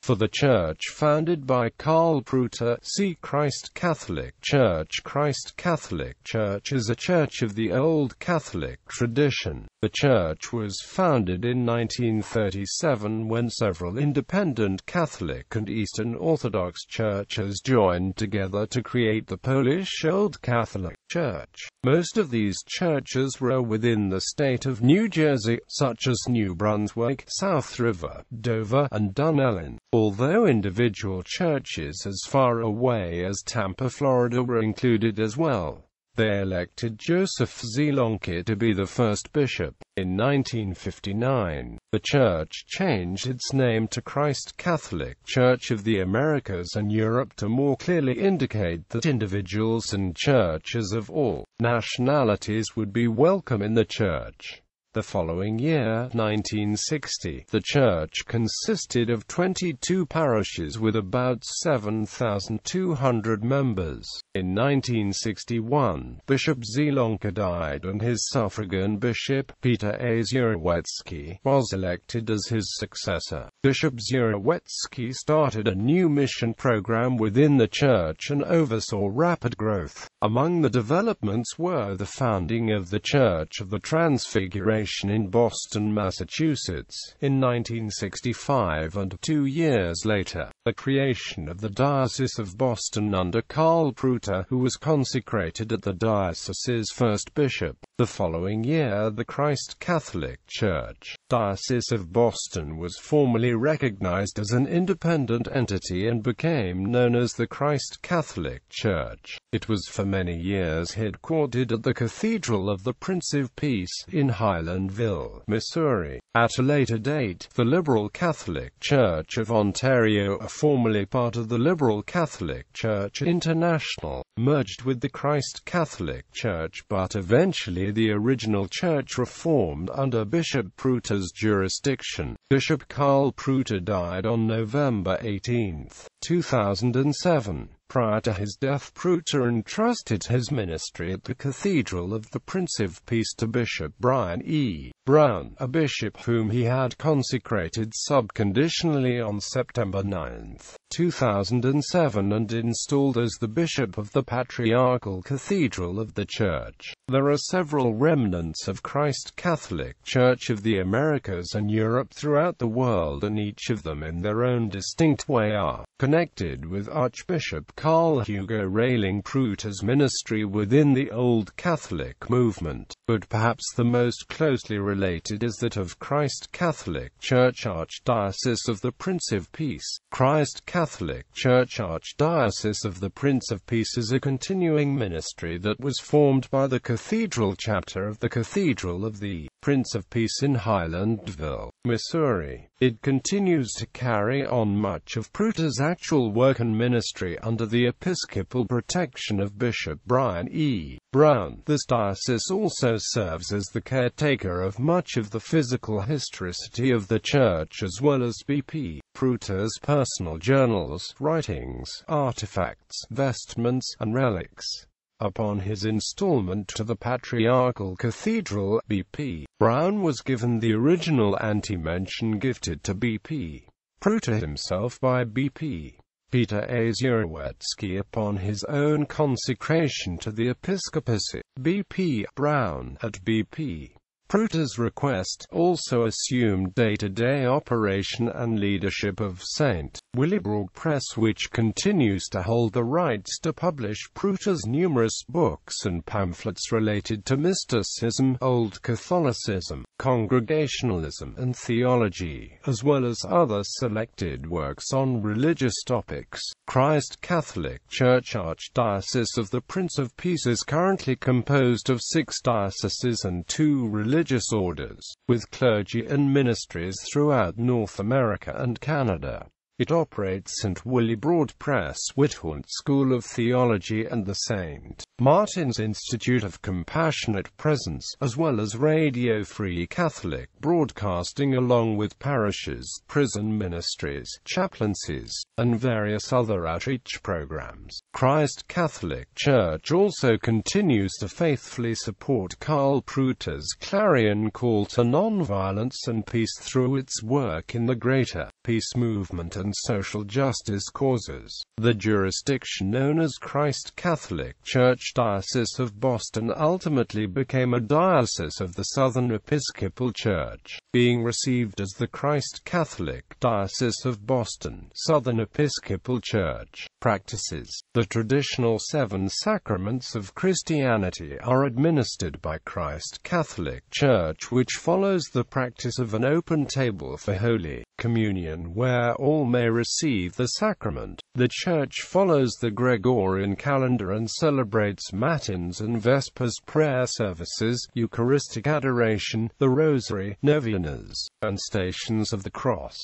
For the church founded by Karl Pruter, see Christ Catholic Church. Christ Catholic Church is a church of the Old Catholic tradition. The church was founded in 1937 when several independent Catholic and Eastern Orthodox churches joined together to create the Polish Old Catholic Church. Most of these churches were within the state of New Jersey, such as New Brunswick, South River, Dover, and Dunellen, although individual churches as far away as Tampa, Florida were included as well. They elected Joseph Zielonka to be the first bishop. In 1959, the church changed its name to Christ Catholic Church of the Americas and Europe to more clearly indicate that individuals and churches of all nationalities would be welcome in the church. The following year, 1960, the church consisted of 22 parishes with about 7,200 members. In 1961, Bishop Zielonka died and his suffragan bishop, Peter A. Zielonka, was elected as his successor. Bishop Zielonka started a new mission program within the church and oversaw rapid growth. Among the developments were the founding of the Church of the Transfiguration in Boston, Massachusetts, in 1965, and 2 years later, the creation of the Diocese of Boston under Karl Pruter, who was consecrated as the diocese's first bishop. The following year, the Christ Catholic Church, Diocese of Boston, was formally recognized as an independent entity and became known as the Christ Catholic Church. It was for many years headquartered at the Cathedral of the Prince of Peace in Highlandville, Missouri. At a later date, the Liberal Catholic Church of Ontario, formerly part of the Liberal Catholic Church International, merged with the Christ Catholic Church, but eventually the original church reformed under Bishop Pruter's jurisdiction. Bishop Karl Pruter died on November 18, 2007. Prior to his death, Pruter entrusted his ministry at the Cathedral of the Prince of Peace to Bishop Brian E. Brown, a bishop whom he had consecrated subconditionally on September 9, 2007 and installed as the bishop of the Patriarchal Cathedral of the Church. There are several remnants of Christ Catholic Church of the Americas and Europe throughout the world, and each of them in their own distinct way are connected with Archbishop Karl Hugo Railing Pruter's ministry within the Old Catholic movement, but perhaps the most closely related is that of Christ Catholic Church Archdiocese of the Prince of Peace. Christ Catholic Church Archdiocese of the Prince of Peace is a continuing ministry that was formed by the Cathedral chapter of the Cathedral of the Prince of Peace in Highlandville, Missouri. It continues to carry on much of Pruter's actual work and ministry under the episcopal protection of Bishop Brian E. Brown. This diocese also serves as the caretaker of much of the physical historicity of the church, as well as B.P. Pruter's personal journals, writings, artifacts, vestments, and relics. Upon his installment to the Patriarchal Cathedral, B.P. Brown was given the original ante-mention gifted to B.P. Pruter himself by B.P. Peter A. Zielonka upon his own consecration to the episcopacy. B.P. Brown, at B.P. Pruter's request, also assumed day-to-day operation and leadership of St. Willibrord Press, which continues to hold the rights to publish Pruter's numerous books and pamphlets related to mysticism, Old Catholicism, Congregationalism, and theology, as well as other selected works on religious topics. Christ Catholic Church Archdiocese of the Prince of Peace is currently composed of 6 dioceses and 2 religious orders, with clergy and ministries throughout North America and Canada. It operates St. Willibrord Press, Whitehorn School of Theology, and the St. Martin's Institute of Compassionate Presence, as well as Radio Free Catholic Broadcasting, along with parishes, prison ministries, chaplaincies, and various other outreach programs. Christ Catholic Church also continues to faithfully support Karl Pruter's clarion call to nonviolence and peace through its work in the Greater Peace Movement and and social justice causes. The jurisdiction known as Christ Catholic Church Diocese of Boston ultimately became a diocese of the Southern Episcopal Church, being received as the Christ Catholic Diocese of Boston Southern Episcopal Church. Practices. The traditional 7 sacraments of Christianity are administered by Christ Catholic Church, which follows the practice of an open table for Holy Communion where all may receive the sacrament. The Church follows the Gregorian calendar and celebrates Matins and Vespers prayer services, Eucharistic adoration, the Rosary, novenas, and Stations of the Cross.